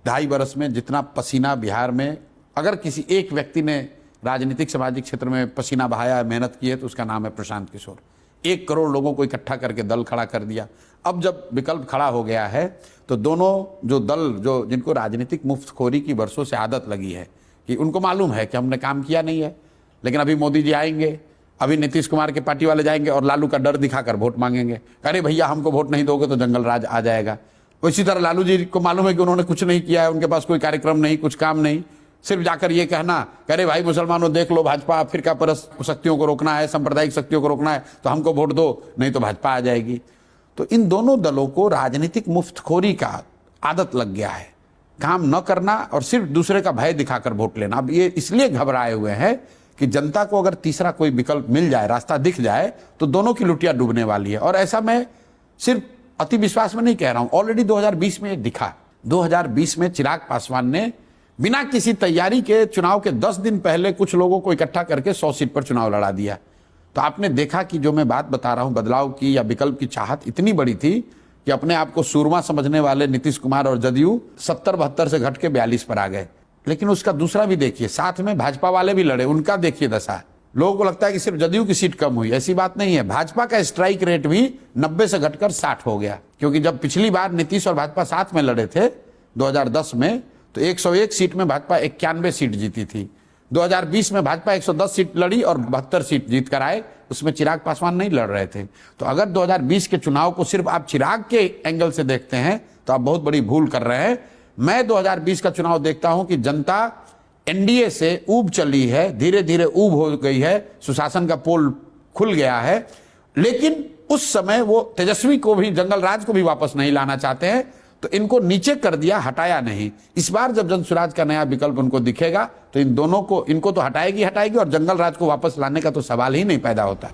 2.5 बरस में जितना पसीना बिहार में अगर किसी एक व्यक्ति ने राजनीतिक सामाजिक क्षेत्र में पसीना बहाया, मेहनत की है, तो उसका नाम है प्रशांत किशोर। 1 करोड़ लोगों को इकट्ठा करके दल खड़ा कर दिया। अब जब विकल्प खड़ा हो गया है तो दोनों जो दल जो जिनको राजनीतिक मुफ्तखोरी की वर्षों से आदत लगी है कि उनको मालूम है कि हमने काम किया नहीं है, लेकिन अभी मोदी जी आएंगे, अभी नीतीश कुमार के पार्टी वाले जाएंगे और लालू का डर दिखाकर वोट मांगेंगे। अरे भैया हमको वोट नहीं दोगे तो जंगल राज आ जाएगा। इसी तरह लालू जी को मालूम है कि उन्होंने कुछ नहीं किया है, उनके पास कोई कार्यक्रम नहीं, कुछ काम नहीं, सिर्फ जाकर ये कहना अरे भाई मुसलमानों देख लो, भाजपा फिरका परस्त शक्तियों को रोकना है, सांप्रदायिक शक्तियों को रोकना है, तो हमको वोट दो, नहीं तो भाजपा आ जाएगी। तो इन दोनों दलों को राजनीतिक मुफ्तखोरी का आदत लग गया है, काम न करना और सिर्फ दूसरे का भय दिखाकर वोट लेना। अब ये इसलिए घबराए हुए हैं कि जनता को अगर तीसरा कोई विकल्प मिल जाए, रास्ता दिख जाए, तो दोनों की लुटिया डूबने वाली है। और ऐसा मैं सिर्फ अति विश्वास में नहीं कह रहा हूं, ऑलरेडी 2020 में दिखा। 2020 में चिराग पासवान ने बिना किसी तैयारी के चुनाव के 10 दिन पहले कुछ लोगों को इकट्ठा करके 100 सीट पर चुनाव लड़ा दिया। तो आपने देखा कि जो मैं बात बता रहा हूं बदलाव की या विकल्प की चाहत इतनी बड़ी थी कि अपने आप को सूरमा समझने वाले नीतीश कुमार और जदयू 70-72 से घट के 42 पर आ गए। लेकिन उसका दूसरा भी देखिए, साथ में भाजपा वाले भी लड़े, उनका देखिए दशा। लोगों को लगता है कि सिर्फ जदयू की सीट कम हुई, ऐसी बात नहीं है। भाजपा का स्ट्राइक रेट भी 90 से घटकर 60 हो गया, क्योंकि जब पिछली बार नीतीश और भाजपा साथ में लड़े थे 2010 में, तो 101 सीट में भाजपा 91 सीट जीती थी। 2020 में भाजपा 110 सीट लड़ी और 72 सीट जीत कर आए, उसमें चिराग पासवान नहीं लड़ रहे थे। तो अगर 2020 के चुनाव को सिर्फ आप चिराग के एंगल से देखते हैं तो आप बहुत बड़ी भूल कर रहे हैं। मैं 2020 का चुनाव देखता हूं कि जनता एनडीए से ऊब चली है, धीरे धीरे ऊब हो गई है, सुशासन का पोल खुल गया है, लेकिन उस समय वो तेजस्वी को भी, जंगल राज को भी वापस नहीं लाना चाहते हैं, तो इनको नीचे कर दिया, हटाया नहीं। इस बार जब जनसुराज का नया विकल्प उनको दिखेगा तो इन दोनों को, इनको तो हटाएगी और जंगल राज को वापस लाने का तो सवाल ही नहीं पैदा होता।